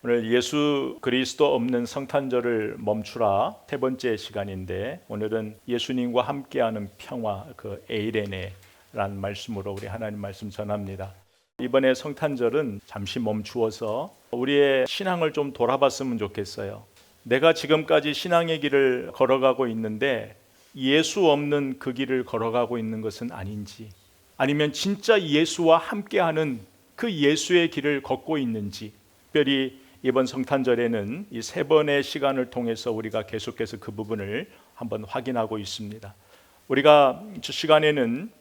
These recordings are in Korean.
오늘 예수 그리스도 없는 성탄절을 멈추라 세 번째 시간인데, 오늘은 예수님과 함께하는 평화, 그 에이레네라는 말씀으로 우리 하나님 말씀 전합니다. 이번에 성탄절은 잠시 멈추어서 우리의 신앙을 좀 돌아봤으면 좋겠어요. 내가 지금까지 신앙의 길을 걸어가고 있는데 예수 없는 그 길을 걸어가고 있는 것은 아닌지, 아니면 진짜 예수와 함께하는 그 예수의 길을 걷고 있는지, 특별히 이번 성탄절에는 이 세 번의 시간을 통해서 우리가 계속해서 그 부분을 한번 확인하고 있습니다. 우리가 저 시간에는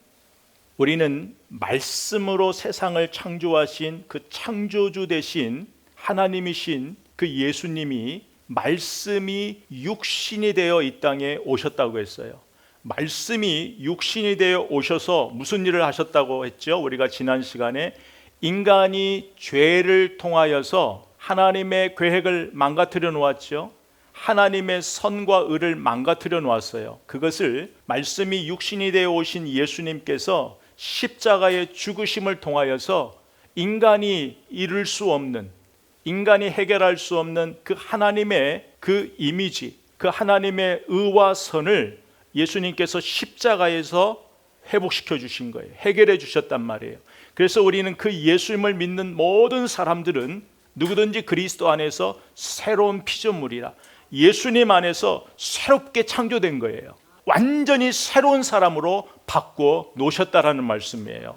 우리는 말씀으로 세상을 창조하신 그 창조주 되신 하나님이신 그 예수님이 말씀이 육신이 되어 이 땅에 오셨다고 했어요. 말씀이 육신이 되어 오셔서 무슨 일을 하셨다고 했죠? 우리가 지난 시간에 인간이 죄를 통하여서 하나님의 계획을 망가뜨려 놓았죠. 하나님의 선과 의를 망가뜨려 놓았어요. 그것을 말씀이 육신이 되어 오신 예수님께서 십자가의 죽으심을 통하여서 인간이 이룰 수 없는, 인간이 해결할 수 없는 그 하나님의 그 이미지, 그 하나님의 의와 선을 예수님께서 십자가에서 회복시켜 주신 거예요. 해결해 주셨단 말이에요. 그래서 우리는 그 예수님을 믿는 모든 사람들은 누구든지 그리스도 안에서 새로운 피조물이라, 예수님 안에서 새롭게 창조된 거예요. 완전히 새로운 사람으로 바꿔 놓으셨다라는 말씀이에요.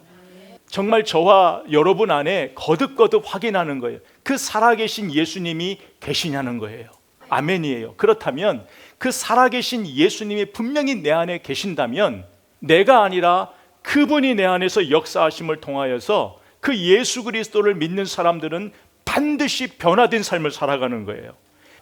정말 저와 여러분 안에 거듭거듭 확인하는 거예요. 그 살아계신 예수님이 계시냐는 거예요. 아멘이에요. 그렇다면 그 살아계신 예수님이 분명히 내 안에 계신다면 내가 아니라 그분이 내 안에서 역사하심을 통하여서 그 예수 그리스도를 믿는 사람들은 반드시 변화된 삶을 살아가는 거예요.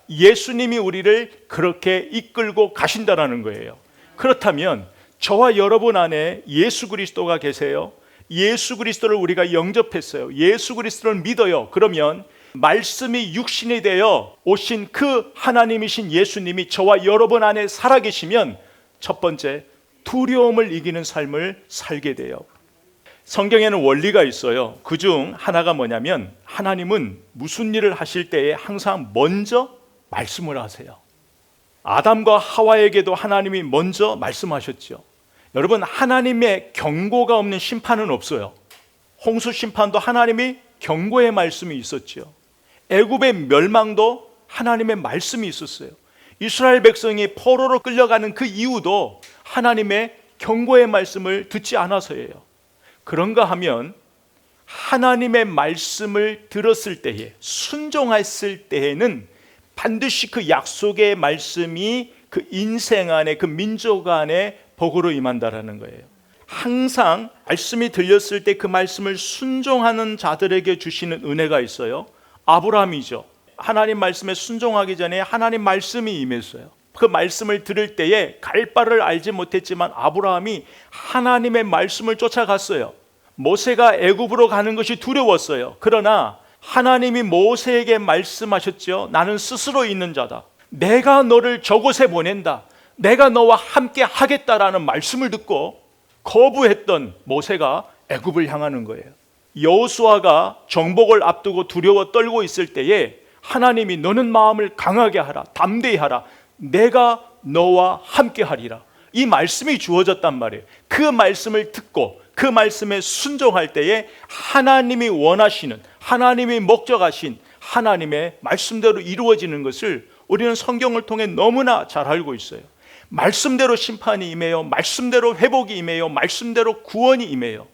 예수님이 우리를 그렇게 이끌고 가신다라는 거예요. 그렇다면 저와 여러분 안에 예수 그리스도가 계세요. 예수 그리스도를 우리가 영접했어요. 예수 그리스도를 믿어요. 그러면 말씀이 육신이 되어 오신 그 하나님이신 예수님이 저와 여러분 안에 살아계시면 첫 번째, 두려움을 이기는 삶을 살게 돼요. 성경에는 원리가 있어요. 그중 하나가 뭐냐면, 하나님은 무슨 일을 하실 때에 항상 먼저 말씀을 하세요. 아담과 하와에게도 하나님이 먼저 말씀하셨죠. 여러분, 하나님의 경고가 없는 심판은 없어요. 홍수 심판도 하나님이 경고의 말씀이 있었죠. 애굽의 멸망도 하나님의 말씀이 있었어요. 이스라엘 백성이 포로로 끌려가는 그 이유도 하나님의 경고의 말씀을 듣지 않아서예요. 그런가 하면 하나님의 말씀을 들었을 때에, 순종했을 때에는 반드시 그 약속의 말씀이 그 인생 안에, 그 민족 안에 복으로 임한다라는 거예요. 항상 말씀이 들렸을 때 그 말씀을 순종하는 자들에게 주시는 은혜가 있어요. 아브라함이죠. 하나님 말씀에 순종하기 전에 하나님 말씀이 임했어요. 그 말씀을 들을 때에 갈 바를 알지 못했지만 아브라함이 하나님의 말씀을 쫓아갔어요. 모세가 애굽으로 가는 것이 두려웠어요. 그러나 하나님이 모세에게 말씀하셨죠. 나는 스스로 있는 자다. 내가 너를 저곳에 보낸다. 내가 너와 함께 하겠다라는 말씀을 듣고 거부했던 모세가 애굽을 향하는 거예요. 여호수아가 정복을 앞두고 두려워 떨고 있을 때에 하나님이 너는 마음을 강하게 하라, 담대히 하라, 내가 너와 함께 하리라, 이 말씀이 주어졌단 말이에요. 그 말씀을 듣고 그 말씀에 순종할 때에 하나님이 원하시는, 하나님이 목적하신 하나님의 말씀대로 이루어지는 것을 우리는 성경을 통해 너무나 잘 알고 있어요. 말씀대로 심판이 임해요. 말씀대로 회복이 임해요. 말씀대로 구원이 임해요.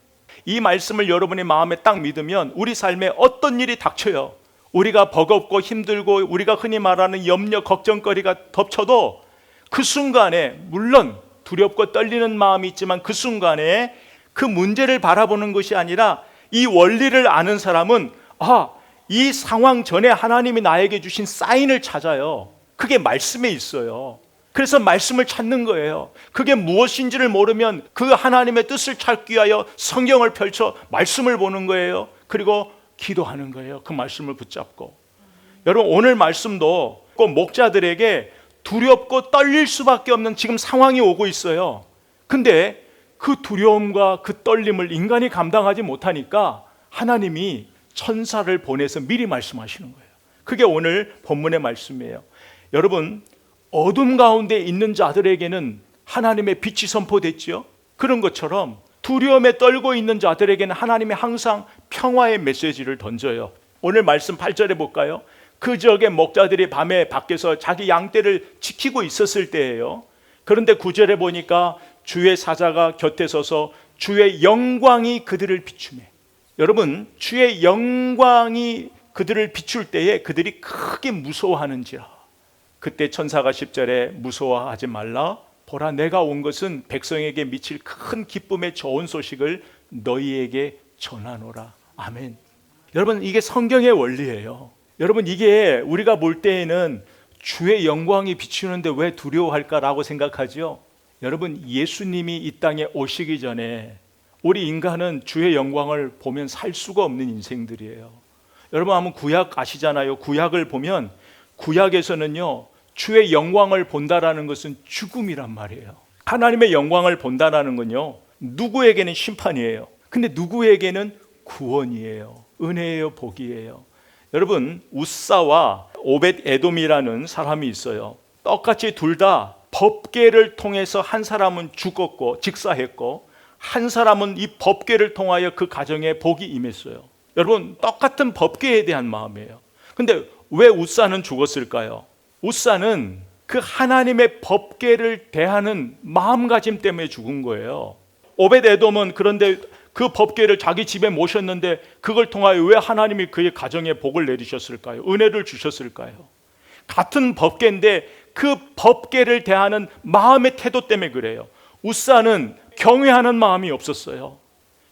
이 말씀을 여러분의 마음에 딱 믿으면 우리 삶에 어떤 일이 닥쳐요, 우리가 버겁고 힘들고 우리가 흔히 말하는 염려, 걱정거리가 덮쳐도 그 순간에, 물론 두렵고 떨리는 마음이 있지만 그 순간에 그 문제를 바라보는 것이 아니라 이 원리를 아는 사람은 이 상황 전에 하나님이 나에게 주신 사인을 찾아요. 그게 말씀에 있어요. 그래서 말씀을 찾는 거예요. 그게 무엇인지를 모르면 그 하나님의 뜻을 찾기 위하여 성경을 펼쳐 말씀을 보는 거예요. 그리고 기도하는 거예요. 그 말씀을 붙잡고. 여러분, 오늘 말씀도 꼭 목자들에게 두렵고 떨릴 수밖에 없는 지금 상황이 오고 있어요. 근데 그 두려움과 그 떨림을 인간이 감당하지 못하니까 하나님이 천사를 보내서 미리 말씀하시는 거예요. 그게 오늘 본문의 말씀이에요. 여러분, 어둠 가운데 있는 자들에게는 하나님의 빛이 선포됐지요. 그런 것처럼 두려움에 떨고 있는 자들에게는 하나님이 항상 평화의 메시지를 던져요. 오늘 말씀 8절에 볼까요? 그 지역의 목자들이 밤에 밖에서 자기 양떼를 지키고 있었을 때예요. 그런데 9절에 보니까 주의 사자가 곁에 서서 주의 영광이 그들을 비추매. 여러분, 주의 영광이 그들을 비출 때에 그들이 크게 무서워하는지라. 그때 천사가 10절에 무서워하지 말라. 보라, 내가 온 것은 백성에게 미칠 큰 기쁨의 좋은 소식을 너희에게 전하노라. 아멘. 여러분, 이게 성경의 원리예요. 여러분, 이게 우리가 볼 때에는 주의 영광이 비추는데 왜 두려워할까라고 생각하죠. 여러분, 예수님이 이 땅에 오시기 전에 우리 인간은 주의 영광을 보면 살 수가 없는 인생들이에요. 여러분, 한번 구약 아시잖아요. 구약을 보면 구약에서는요, 주의 영광을 본다라는 것은 죽음이란 말이에요. 하나님의 영광을 본다라는 건요, 누구에게는 심판이에요. 근데 누구에게는 구원이에요. 은혜예요, 복이에요. 여러분, 우사와 오벳 에돔이라는 사람이 있어요. 똑같이 둘 다 법궤를 통해서 한 사람은 죽었고 직사했고 한 사람은 이 법궤를 통하여 그 가정에 복이 임했어요. 여러분, 똑같은 법궤에 대한 마음이에요. 근데 왜 우사는 죽었을까요? 우사는 그 하나님의 법궤를 대하는 마음가짐 때문에 죽은 거예요. 오벳 에돔은 그런데 그 법궤를 자기 집에 모셨는데 그걸 통하여 왜 하나님이 그의 가정에 복을 내리셨을까요? 은혜를 주셨을까요? 같은 법궤인데 그 법궤를 대하는 마음의 태도 때문에 그래요. 우사는 경외하는 마음이 없었어요.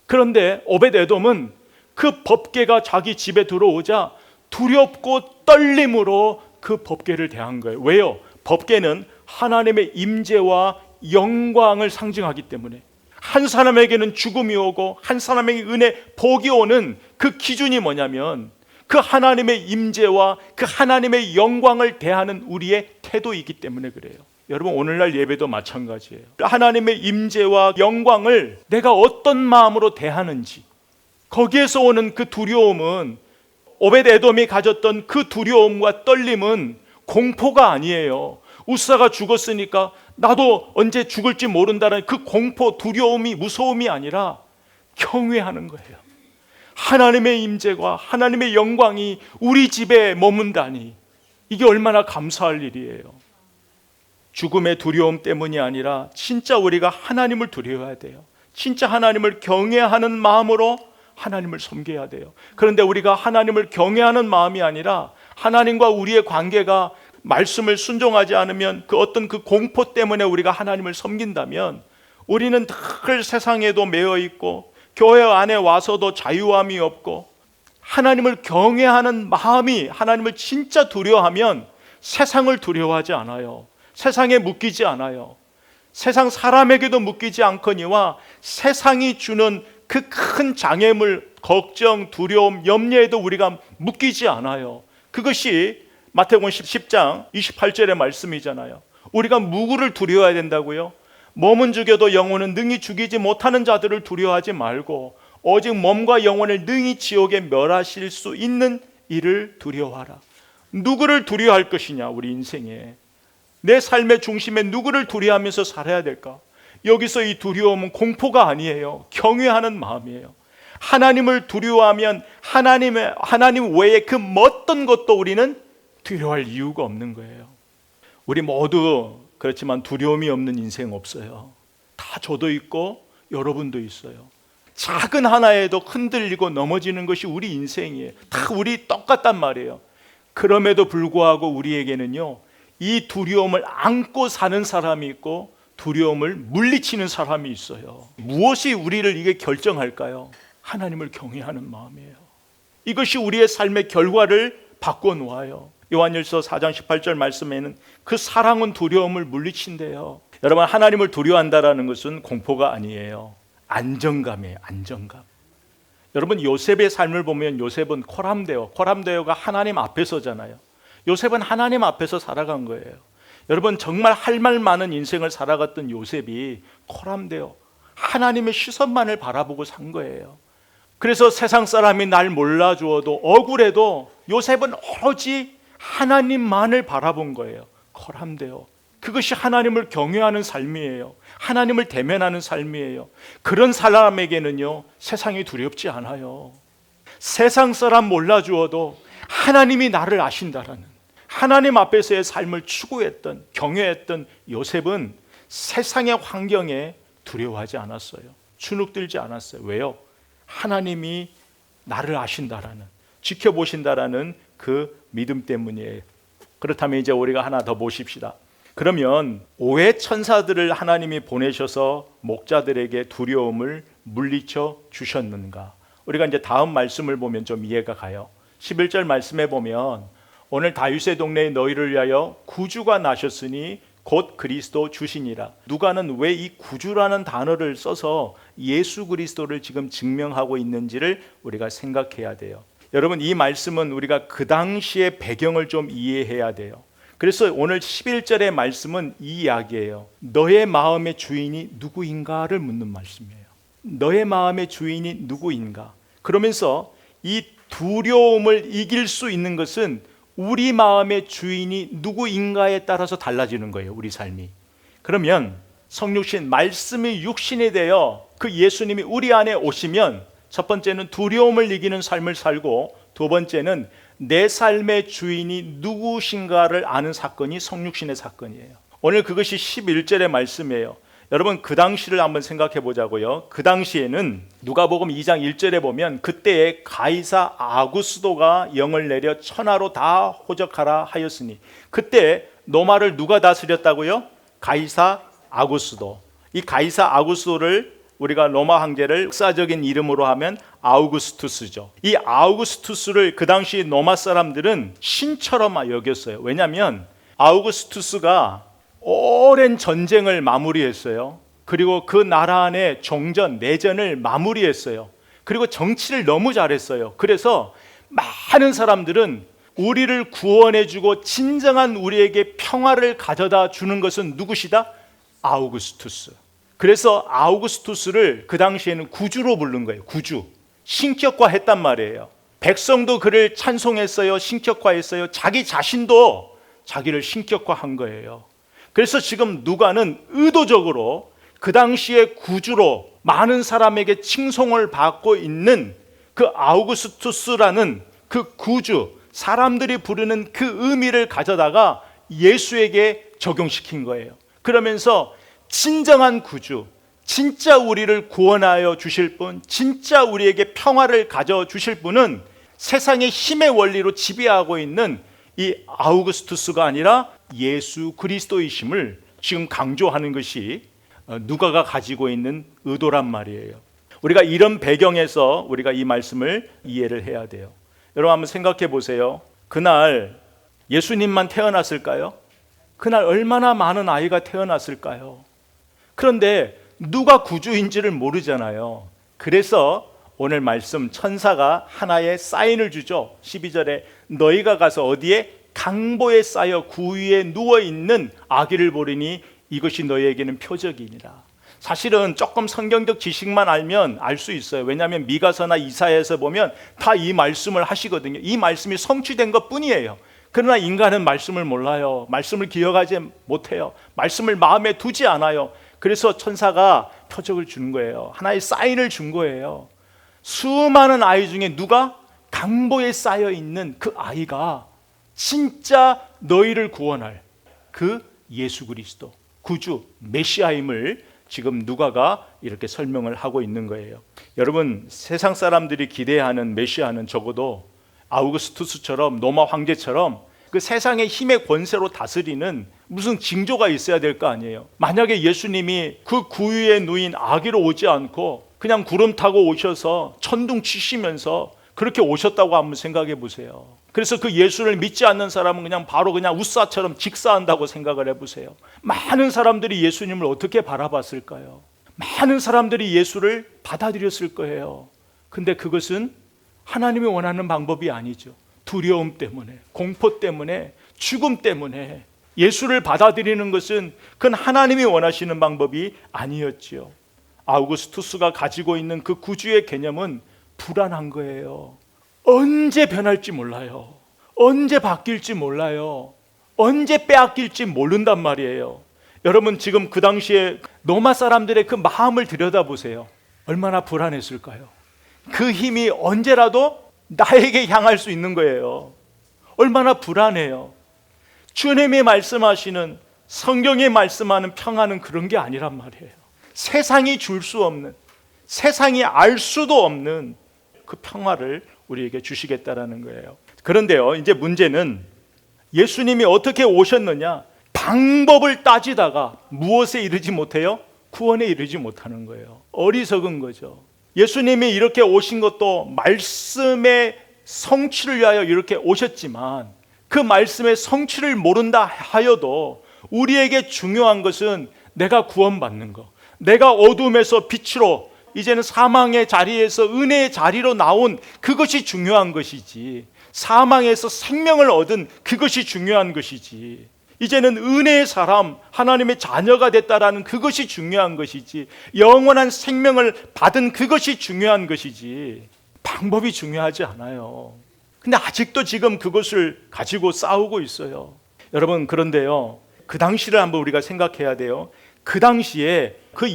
그런데 오벳 에돔은 그 법궤가 자기 집에 들어오자 두렵고 떨림으로 그 법궤를 대한 거예요. 왜요? 법궤는 하나님의 임재와 영광을 상징하기 때문에 한 사람에게는 죽음이 오고 한 사람에게 은혜, 복이 오는 그 기준이 뭐냐면 그 하나님의 임재와 그 하나님의 영광을 대하는 우리의 태도이기 때문에 그래요. 여러분, 오늘날 예배도 마찬가지예요. 하나님의 임재와 영광을 내가 어떤 마음으로 대하는지, 거기에서 오는 그 두려움은, 오벳 에돔이 가졌던 그 두려움과 떨림은 공포가 아니에요. 우사가 죽었으니까 나도 언제 죽을지 모른다는 그 공포, 두려움이, 무서움이 아니라 경외하는 거예요. 하나님의 임재와 하나님의 영광이 우리 집에 머문다니, 이게 얼마나 감사할 일이에요. 죽음의 두려움 때문이 아니라 진짜 우리가 하나님을 두려워해야 돼요. 진짜 하나님을 경외하는 마음으로 하나님을 섬겨야 돼요. 그런데 우리가 하나님을 경외하는 마음이 아니라 하나님과 우리의 관계가 말씀을 순종하지 않으면 그 어떤 그 공포 때문에 우리가 하나님을 섬긴다면 우리는 늘 세상에도 매여 있고 교회 안에 와서도 자유함이 없고, 하나님을 경외하는 마음이, 하나님을 진짜 두려워하면 세상을 두려워하지 않아요. 세상에 묶이지 않아요. 세상 사람에게도 묶이지 않거니와 세상이 주는 그 큰 장애물, 걱정, 두려움, 염려에도 우리가 묶이지 않아요. 그것이 마태복음 10장 28절의 말씀이잖아요. 우리가 누구를 두려워해야 된다고요? 몸은 죽여도 영혼은 능히 죽이지 못하는 자들을 두려워하지 말고 오직 몸과 영혼을 능히 지옥에 멸하실 수 있는 이를 두려워하라. 누구를 두려워할 것이냐? 우리 인생에 내 삶의 중심에 누구를 두려워하면서 살아야 될까? 여기서 이 두려움은 공포가 아니에요. 경외하는 마음이에요. 하나님을 두려워하면 하나님 외에 그 어떤 것도 우리는 두려워할 이유가 없는 거예요. 우리 모두 그렇지만 두려움이 없는 인생 없어요. 다 저도 있고 여러분도 있어요. 작은 하나에도 흔들리고 넘어지는 것이 우리 인생이에요. 다 우리 똑같단 말이에요. 그럼에도 불구하고 우리에게는요, 이 두려움을 안고 사는 사람이 있고 두려움을 물리치는 사람이 있어요. 무엇이 우리를 이게 결정할까요? 하나님을 경외하는 마음이에요. 이것이 우리의 삶의 결과를 바꿔놓아요. 요한일서 4장 18절 말씀에는 그 사랑은 두려움을 물리친대요. 여러분, 하나님을 두려워한다는 것은 공포가 아니에요. 안정감이에요. 안정감. 여러분, 요셉의 삶을 보면 요셉은 코람데오가 하나님 앞에서잖아요. 요셉은 하나님 앞에서 살아간 거예요. 여러분, 정말 할 말 많은 인생을 살아갔던 요셉이 코람데오, 하나님의 시선만을 바라보고 산 거예요. 그래서 세상 사람이 날 몰라주어도 억울해도 요셉은 오로지 하나님만을 바라본 거예요. 콜함되어. 그것이 하나님을 경외하는 삶이에요. 하나님을 대면하는 삶이에요. 그런 사람에게는요, 세상이 두렵지 않아요. 세상 사람 몰라주어도 하나님이 나를 아신다라는, 하나님 앞에서의 삶을 추구했던, 경외했던 요셉은 세상의 환경에 두려워하지 않았어요. 주눅들지 않았어요. 왜요? 하나님이 나를 아신다라는, 지켜보신다라는 그 믿음 때문이에요. 그렇다면 이제 우리가 하나 더 보십시다. 그러면 오해 천사들을 하나님이 보내셔서 목자들에게 두려움을 물리쳐 주셨는가? 우리가 이제 다음 말씀을 보면 좀 이해가 가요. 11절 말씀에 보면 오늘 다윗의 동네에 너희를 위하여 구주가 나셨으니 곧 그리스도 주시니라. 누가는 왜 이 구주라는 단어를 써서 예수 그리스도를 지금 증명하고 있는지를 우리가 생각해야 돼요. 여러분, 이 말씀은 우리가 그 당시의 배경을 좀 이해해야 돼요. 그래서 오늘 11절의 말씀은 이 이야기예요. 너의 마음의 주인이 누구인가를 묻는 말씀이에요. 너의 마음의 주인이 누구인가? 그러면서 이 두려움을 이길 수 있는 것은 우리 마음의 주인이 누구인가에 따라서 달라지는 거예요. 우리 삶이. 그러면 성육신, 말씀이 육신이 되어 그 예수님이 우리 안에 오시면 첫 번째는 두려움을 이기는 삶을 살고, 두 번째는 내 삶의 주인이 누구신가를 아는 사건이 성육신의 사건이에요. 오늘 그것이 11절의 말씀이에요. 여러분, 그 당시를 한번 생각해 보자고요. 그 당시에는 누가복음 2장 1절에 보면 그때에 가이사 아구스도가 영을 내려 천하로 다 호적하라 하였으니, 그때 로마를 누가 다스렸다고요? 가이사 아구스도. 이 가이사 아구스도를 우리가 로마 황제를 역사적인 이름으로 하면 아우구스투스죠. 이 아우구스투스를 그 당시 로마 사람들은 신처럼 여겼어요. 왜냐하면 아우구스투스가 오랜 전쟁을 마무리했어요. 그리고 그 나라 안에 종전, 내전을 마무리했어요. 그리고 정치를 너무 잘했어요. 그래서 많은 사람들은 우리를 구원해주고 진정한 우리에게 평화를 가져다 주는 것은 누구시다? 아우구스투스. 그래서 아우구스투스를 그 당시에는 구주로 부른 거예요. 구주. 신격화했단 말이에요. 백성도 그를 찬송했어요. 신격화했어요. 자기 자신도 자기를 신격화한 거예요. 그래서 지금 누가는 의도적으로 그 당시의 구주로 많은 사람에게 칭송을 받고 있는 그 아우구스투스라는 그 구주, 사람들이 부르는 그 의미를 가져다가 예수에게 적용시킨 거예요. 그러면서 진정한 구주, 진짜 우리를 구원하여 주실 분, 진짜 우리에게 평화를 가져 주실 분은 세상의 힘의 원리로 지배하고 있는 이 아우구스투스가 아니라 예수 그리스도이심을 지금 강조하는 것이 누가가 가지고 있는 의도란 말이에요. 우리가 이런 배경에서 우리가 이 말씀을 이해를 해야 돼요. 여러분, 한번 생각해 보세요. 그날 예수님만 태어났을까요? 그날 얼마나 많은 아이가 태어났을까요? 그런데 누가 구주인지를 모르잖아요. 그래서 오늘 말씀, 천사가 하나의 사인을 주죠. 12절에 너희가 가서 어디에? 강보에 쌓여 구 위에 누워있는 아기를 보리니 이것이 너희에게는 표적이니라. 사실은 조금 성경적 지식만 알면 알 수 있어요. 왜냐하면 미가서나 이사야에서 보면 다 이 말씀을 하시거든요. 이 말씀이 성취된 것 뿐이에요. 그러나 인간은 말씀을 몰라요. 말씀을 기억하지 못해요. 말씀을 마음에 두지 않아요. 그래서 천사가 표적을 준 거예요. 하나의 사인을 준 거예요. 수많은 아이 중에 누가? 강보에 쌓여 있는 그 아이가 진짜 너희를 구원할 그 예수 그리스도, 구주, 메시아임을 지금 누가가 이렇게 설명을 하고 있는 거예요. 여러분, 세상 사람들이 기대하는 메시아는 적어도 아우구스투스처럼, 로마 황제처럼 그 세상의 힘의 권세로 다스리는 무슨 징조가 있어야 될 거 아니에요. 만약에 예수님이 그 구유에 누인 아기로 오지 않고 그냥 구름 타고 오셔서 천둥 치시면서 그렇게 오셨다고 한번 생각해 보세요. 그래서 그 예수를 믿지 않는 사람은 그냥 바로 그냥 우사처럼 직사한다고 생각을 해보세요. 많은 사람들이 예수님을 어떻게 바라봤을까요? 많은 사람들이 예수를 받아들였을 거예요. 근데 그것은 하나님이 원하는 방법이 아니죠. 두려움 때문에, 공포 때문에, 죽음 때문에 예수를 받아들이는 것은 그건 하나님이 원하시는 방법이 아니었지요. 아우구스투스가 가지고 있는 그 구주의 개념은 불안한 거예요. 언제 변할지 몰라요. 언제 바뀔지 몰라요. 언제 빼앗길지 모른단 말이에요. 여러분 지금 그 당시에 로마 사람들의 그 마음을 들여다보세요. 얼마나 불안했을까요? 그 힘이 언제라도 나에게 향할 수 있는 거예요. 얼마나 불안해요. 주님이 말씀하시는, 성경이 말씀하는 평안은 그런 게 아니란 말이에요. 세상이 줄 수 없는, 세상이 알 수도 없는 그 평화를 우리에게 주시겠다라는 거예요. 그런데요, 이제 문제는 예수님이 어떻게 오셨느냐? 방법을 따지다가 무엇에 이르지 못해요? 구원에 이르지 못하는 거예요. 어리석은 거죠. 예수님이 이렇게 오신 것도 말씀의 성취를 위하여 이렇게 오셨지만, 그 말씀의 성취를 모른다 하여도 우리에게 중요한 것은 내가 구원받는 것, 내가 어둠에서 빛으로, 이제는 사망의 자리에서 은혜의 자리로 나온 그것이 중요한 것이지, 사망에서 생명을 얻은 그것이 중요한 것이지, 이제는 은혜의 사람, 하나님의 자녀가 됐다라는 그것이 중요한 것이지, 영원한 생명을 받은 그것이 중요한 것이지, 방법이 중요하지 않아요. 근데 아직도 지금 그것을 가지고 싸우고 있어요. 여러분, 그런데요, 그 당시를 한번 우리가 생각해야 돼요. 그 당시에 그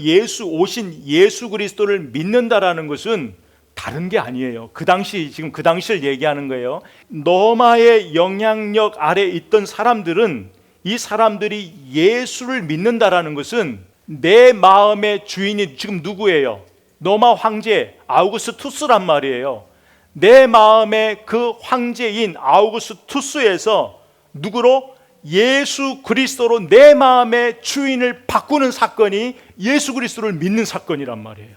오신 예수 그리스도를 믿는다라는 것은 다른 게 아니에요. 그 당시, 지금 그 당시를 얘기하는 거예요. 로마의 영향력 아래 있던 사람들은, 이 사람들이 예수를 믿는다라는 것은 내 마음의 주인이 지금 누구예요? 로마 황제 아우구스투스란 말이에요. 내 마음의 그 황제인 아우구스투스에서 누구로? 예수 그리스도로 내 마음의 주인을 바꾸는 사건이 예수 그리스도를 믿는 사건이란 말이에요.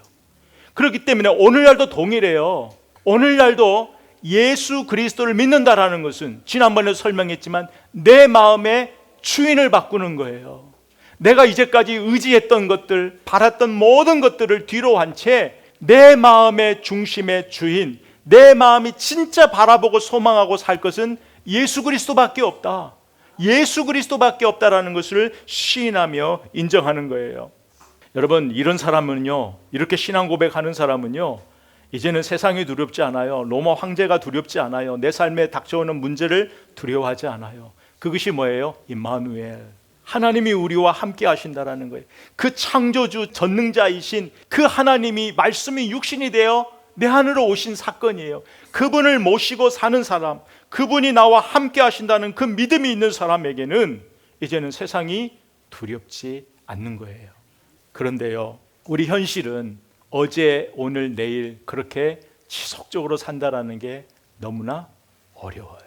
그렇기 때문에 오늘날도 동일해요. 오늘날도 예수 그리스도를 믿는다라는 것은 지난번에 설명했지만 내 마음의 주인을 바꾸는 거예요. 내가 이제까지 의지했던 것들, 바랐던 모든 것들을 뒤로 한 채 내 마음의 중심의 주인, 내 마음이 진짜 바라보고 소망하고 살 것은 예수 그리스도밖에 없다. 예수 그리스도밖에 없다라는 것을 시인하며 인정하는 거예요. 여러분, 이런 사람은요, 이렇게 신앙 고백하는 사람은요, 이제는 세상이 두렵지 않아요. 로마 황제가 두렵지 않아요. 내 삶에 닥쳐오는 문제를 두려워하지 않아요. 그것이 뭐예요? 임마누엘, 하나님이 우리와 함께 하신다라는 거예요. 그 창조주 전능자이신 그 하나님이, 말씀이 육신이 되어 내 안으로 오신 사건이에요. 그분을 모시고 사는 사람, 그분이 나와 함께 하신다는 그 믿음이 있는 사람에게는 이제는 세상이 두렵지 않는 거예요. 그런데요, 우리 현실은 어제, 오늘, 내일 그렇게 지속적으로 산다라는 게 너무나 어려워요.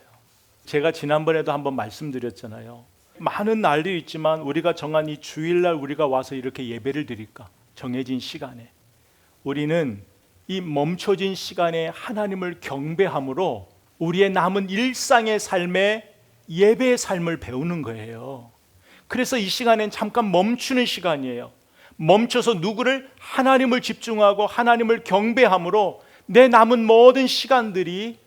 제가 지난번에도 한번 말씀드렸잖아요. 많은 날들이 있지만 우리가 정한 이 주일날 우리가 와서 이렇게 예배를 드릴까? 정해진 시간에 우리는 이 멈춰진 시간에 하나님을 경배함으로 우리의 남은 일상의 삶에 예배의 삶을 배우는 거예요. 그래서 이 시간엔 잠깐 멈추는 시간이에요. 멈춰서 누구를? 하나님을 집중하고 하나님을 경배함으로 내 남은 모든 시간들이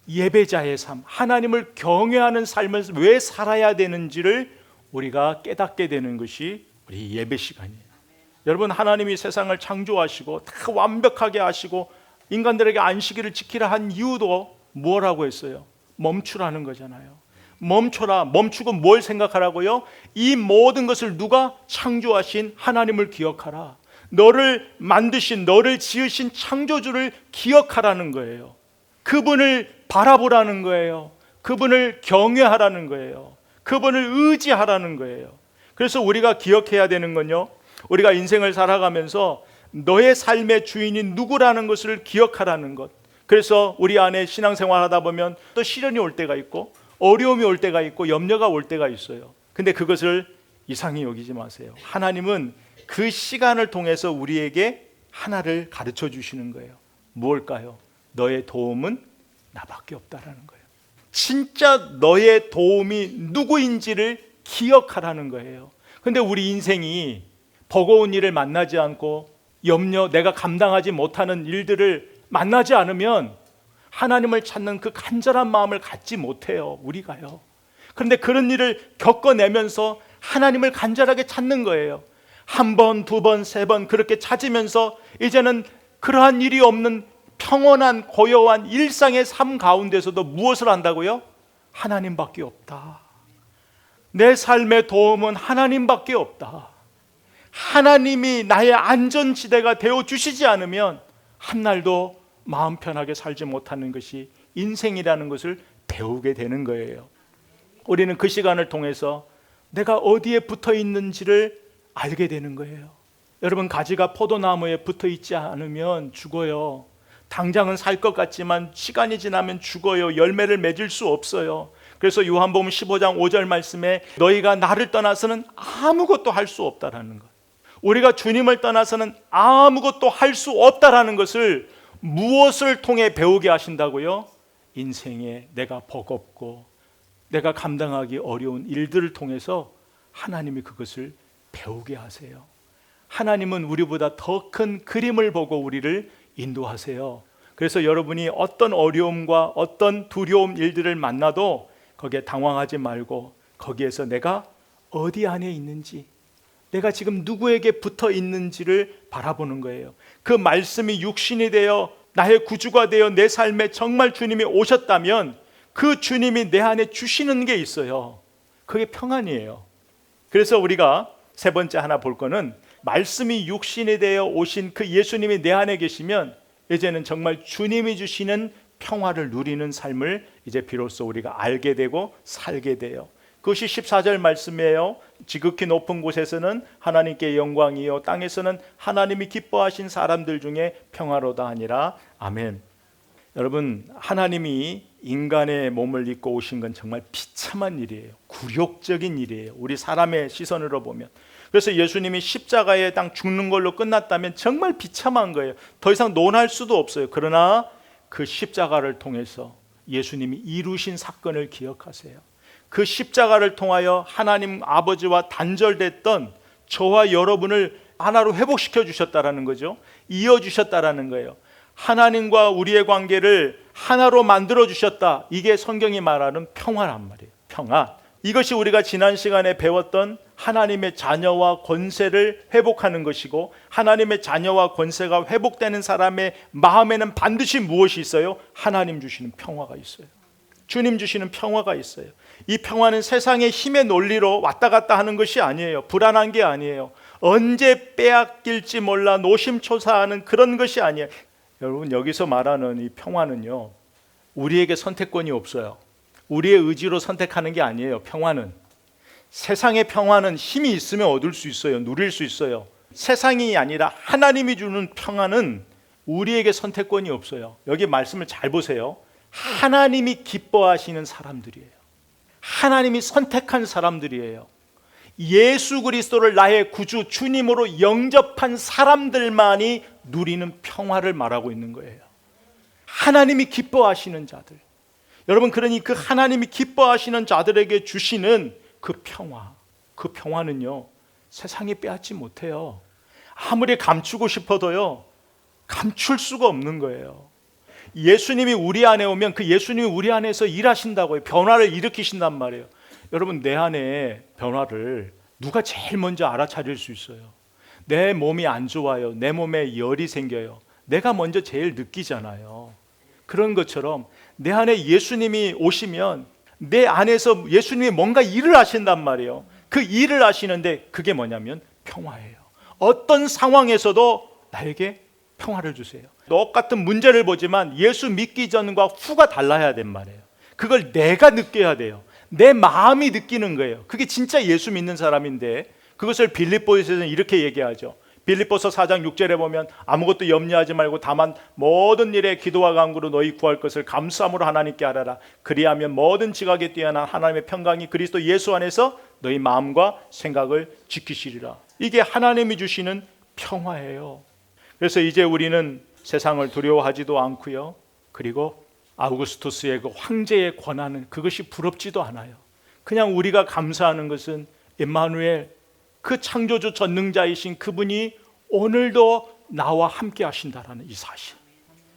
예배자의 삶, 하나님을 경외하는 삶을 왜 살아야 되는지를 우리가 깨닫게 되는 것이 우리 예배 시간이에요. 여러분, 하나님이 세상을 창조하시고 다 완벽하게 하시고 인간들에게 안식일을 지키라 한 이유도 뭐라고 했어요? 멈추라는 거잖아요. 멈춰라. 멈추고 뭘 생각하라고요? 이 모든 것을 누가 창조하신 하나님을 기억하라. 너를 만드신, 너를 지으신 창조주를 기억하라는 거예요. 그분을 바라보라는 거예요. 그분을 경외하라는 거예요. 그분을 의지하라는 거예요. 그래서 우리가 기억해야 되는 건요, 우리가 인생을 살아가면서 너의 삶의 주인이 누구라는 것을 기억하라는 것. 그래서 우리 안에 신앙생활 하다 보면 또 시련이 올 때가 있고 어려움이 올 때가 있고 염려가 올 때가 있어요. 근데 그것을 이상히 여기지 마세요. 하나님은 그 시간을 통해서 우리에게 하나를 가르쳐 주시는 거예요. 무엇일까요? 너의 도움은 나밖에 없다라는 거예요. 진짜 너의 도움이 누구인지를 기억하라는 거예요. 근데 우리 인생이 버거운 일을 만나지 않고 염려, 내가 감당하지 못하는 일들을 만나지 않으면 하나님을 찾는 그 간절한 마음을 갖지 못해요. 우리가요. 그런데 그런 일을 겪어내면서 하나님을 간절하게 찾는 거예요. 한 번, 두 번, 세 번 그렇게 찾으면서 이제는 그러한 일이 없는 평온한 고요한 일상의 삶 가운데서도 무엇을 한다고요? 하나님밖에 없다. 내 삶의 도움은 하나님밖에 없다. 하나님이 나의 안전지대가 되어주시지 않으면 한날도 마음 편하게 살지 못하는 것이 인생이라는 것을 배우게 되는 거예요. 우리는 그 시간을 통해서 내가 어디에 붙어 있는지를 알게 되는 거예요. 여러분, 가지가 포도나무에 붙어 있지 않으면 죽어요. 당장은 살 것 같지만 시간이 지나면 죽어요. 열매를 맺을 수 없어요. 그래서 요한복음 15장 5절 말씀에 너희가 나를 떠나서는 아무것도 할 수 없다라는 것, 우리가 주님을 떠나서는 아무것도 할 수 없다라는 것을 무엇을 통해 배우게 하신다고요? 인생에 내가 버겁고 내가 감당하기 어려운 일들을 통해서 하나님이 그것을 배우게 하세요. 하나님은 우리보다 더 큰 그림을 보고 우리를 인도하세요. 그래서 여러분이 어떤 어려움과 어떤 두려움 일들을 만나도 거기에 당황하지 말고 거기에서 내가 어디 안에 있는지, 내가 지금 누구에게 붙어 있는지를 바라보는 거예요. 그 말씀이 육신이 되어 나의 구주가 되어 내 삶에 정말 주님이 오셨다면 그 주님이 내 안에 주시는 게 있어요. 그게 평안이에요. 그래서 우리가 세 번째 하나 볼 거는, 말씀이 육신이 되어 오신 그 예수님이 내 안에 계시면 이제는 정말 주님이 주시는 평화를 누리는 삶을 이제 비로소 우리가 알게 되고 살게 돼요. 그것이 14절 말씀이에요. 지극히 높은 곳에서는 하나님께 영광이요 땅에서는 하나님이 기뻐하신 사람들 중에 평화로다 하니라. 아멘. 여러분, 하나님이 인간의 몸을 입고 오신 건 정말 비참한 일이에요. 굴욕적인 일이에요. 우리 사람의 시선으로 보면. 그래서 예수님이 십자가에 딱 죽는 걸로 끝났다면 정말 비참한 거예요. 더 이상 논할 수도 없어요. 그러나 그 십자가를 통해서 예수님이 이루신 사건을 기억하세요. 그 십자가를 통하여 하나님 아버지와 단절됐던 저와 여러분을 하나로 회복시켜 주셨다라는 거죠. 이어 주셨다라는 거예요. 하나님과 우리의 관계를 하나로 만들어 주셨다. 이게 성경이 말하는 평화란 말이에요. 평화. 이것이 우리가 지난 시간에 배웠던 하나님의 자녀와 권세를 회복하는 것이고, 하나님의 자녀와 권세가 회복되는 사람의 마음에는 반드시 무엇이 있어요? 하나님 주시는 평화가 있어요. 주님 주시는 평화가 있어요. 이 평화는 세상의 힘의 논리로 왔다 갔다 하는 것이 아니에요. 불안한 게 아니에요. 언제 빼앗길지 몰라 노심초사하는 그런 것이 아니에요. 여러분, 여기서 말하는 이 평화는요, 우리에게 선택권이 없어요. 우리의 의지로 선택하는 게 아니에요. 평화는, 세상의 평화는 힘이 있으면 얻을 수 있어요. 누릴 수 있어요. 세상이 아니라 하나님이 주는 평화는 우리에게 선택권이 없어요. 여기 말씀을 잘 보세요. 하나님이 기뻐하시는 사람들이에요. 하나님이 선택한 사람들이에요. 예수 그리스도를 나의 구주 주님으로 영접한 사람들만이 누리는 평화를 말하고 있는 거예요. 하나님이 기뻐하시는 자들. 여러분, 그러니 그 하나님이 기뻐하시는 자들에게 주시는 그 평화, 그 평화는요, 세상이 빼앗지 못해요. 아무리 감추고 싶어도요, 감출 수가 없는 거예요. 예수님이 우리 안에 오면 그 예수님이 우리 안에서 일하신다고요. 변화를 일으키신단 말이에요. 여러분, 내 안에 변화를 누가 제일 먼저 알아차릴 수 있어요? 내 몸이 안 좋아요. 내 몸에 열이 생겨요. 내가 먼저 제일 느끼잖아요. 그런 것처럼 내 안에 예수님이 오시면 내 안에서 예수님이 뭔가 일을 하신단 말이에요. 그 일을 하시는데 그게 뭐냐면 평화예요. 어떤 상황에서도 나에게 평화를 주세요. 똑같은 문제를 보지만 예수 믿기 전과 후가 달라야 된 말이에요. 그걸 내가 느껴야 돼요. 내 마음이 느끼는 거예요. 그게 진짜 예수 믿는 사람인데, 그것을 빌립보서는 이렇게 얘기하죠. 빌립보서 4장 6절에 보면 아무것도 염려하지 말고 다만 모든 일에 기도와 간구로 너희 구할 것을 감사함으로 하나님께 아뢰라. 그리하면 모든 지각에 뛰어난 하나님의 평강이 그리스도 예수 안에서 너희 마음과 생각을 지키시리라. 이게 하나님이 주시는 평화예요. 그래서 이제 우리는 세상을 두려워하지도 않고요. 그리고 아우구스투스의 그 황제의 권한은 그것이 부럽지도 않아요. 그냥 우리가 감사하는 것은 임마누엘, 그 창조주 전능자이신 그분이 오늘도 나와 함께 하신다라는 이 사실,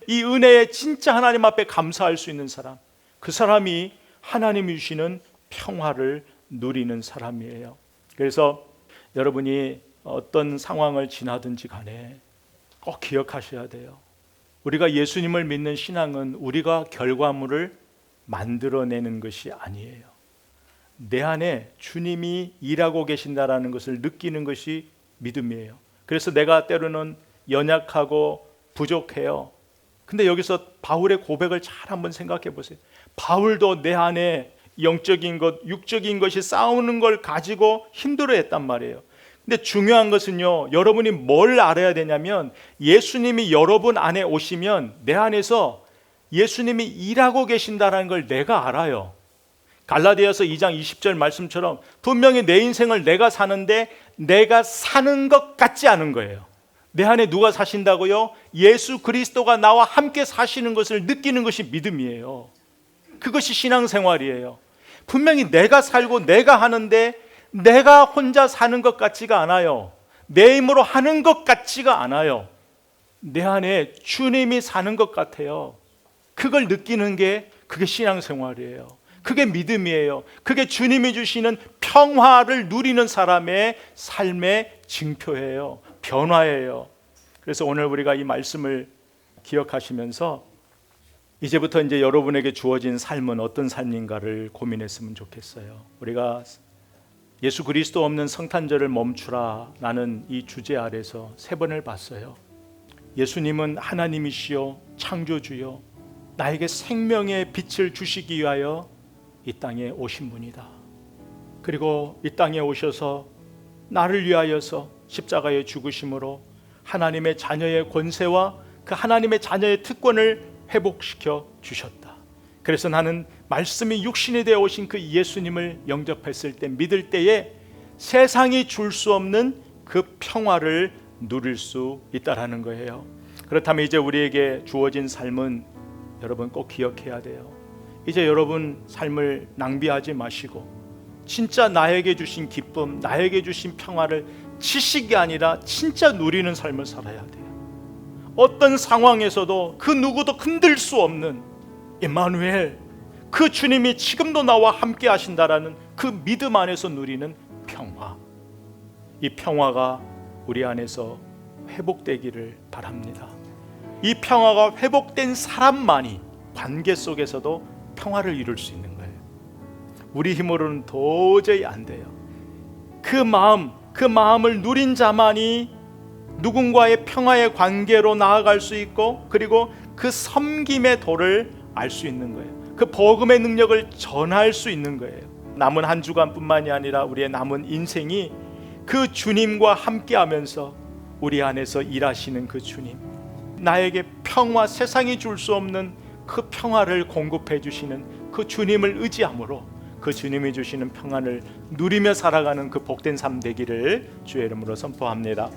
이 은혜에 진짜 하나님 앞에 감사할 수 있는 사람, 그 사람이 하나님이 주시는 평화를 누리는 사람이에요. 그래서 여러분이 어떤 상황을 지나든지 간에 꼭 기억하셔야 돼요. 우리가 예수님을 믿는 신앙은 우리가 결과물을 만들어내는 것이 아니에요. 내 안에 주님이 일하고 계신다라는 것을 느끼는 것이 믿음이에요. 그래서 내가 때로는 연약하고 부족해요. 근데 여기서 바울의 고백을 잘 한번 생각해 보세요. 바울도 내 안에 영적인 것, 육적인 것이 싸우는 걸 가지고 힘들어했단 말이에요. 근데 중요한 것은요, 여러분이 뭘 알아야 되냐면 예수님이 여러분 안에 오시면 내 안에서 예수님이 일하고 계신다는 걸 내가 알아요. 갈라디아서 2장 20절 말씀처럼 분명히 내 인생을 내가 사는데 내가 사는 것 같지 않은 거예요. 내 안에 누가 사신다고요? 예수 그리스도가 나와 함께 사시는 것을 느끼는 것이 믿음이에요. 그것이 신앙생활이에요. 분명히 내가 살고 내가 하는데 내가 혼자 사는 것 같지가 않아요. 내 힘으로 하는 것 같지가 않아요. 내 안에 주님이 사는 것 같아요. 그걸 느끼는 게 그게 신앙생활이에요. 그게 믿음이에요. 그게 주님이 주시는 평화를 누리는 사람의 삶의 징표예요. 변화예요. 그래서 오늘 우리가 이 말씀을 기억하시면서 이제부터 이제 여러분에게 주어진 삶은 어떤 삶인가를 고민했으면 좋겠어요. 우리가 예수 그리스도 없는 성탄절을 멈추라 라는 이 주제 아래서 세 번을 봤어요. 예수님은 하나님이시요 창조주요 나에게 생명의 빛을 주시기 위하여 이 땅에 오신 분이다. 그리고 이 땅에 오셔서 나를 위하여서 십자가의 죽으심으로 하나님의 자녀의 권세와 그 하나님의 자녀의 특권을 회복시켜 주셨다. 그래서 나는 말씀이 육신이 되어 오신 그 예수님을 영접했을 때, 믿을 때에 세상이 줄 수 없는 그 평화를 누릴 수 있다라는 거예요. 그렇다면 이제 우리에게 주어진 삶은 여러분 꼭 기억해야 돼요. 이제 여러분 삶을 낭비하지 마시고 진짜 나에게 주신 기쁨, 나에게 주신 평화를 지식이 아니라 진짜 누리는 삶을 살아야 돼요. 어떤 상황에서도 그 누구도 흔들 수 없는 임마누엘, 그 주님이 지금도 나와 함께 하신다라는 그 믿음 안에서 누리는 평화. 이 평화가 우리 안에서 회복되기를 바랍니다. 이 평화가 회복된 사람만이 관계 속에서도 평화를 이룰 수 있는 거예요. 우리 힘으로는 도저히 안 돼요. 그 마음을 누린 자만이 누군가의 평화의 관계로 나아갈 수 있고, 그리고 그 섬김의 도를 알 수 있는 거예요. 그 복음의 능력을 전할 수 있는 거예요. 남은 한 주간뿐만이 아니라 우리의 남은 인생이 그 주님과 함께하면서 우리 안에서 일하시는 그 주님, 나에게 평화, 세상이 줄 수 없는 그 평화를 공급해 주시는 그 주님을 의지함으로 그 주님이 주시는 평안을 누리며 살아가는 그 복된 삶 되기를 주의 이름으로 선포합니다.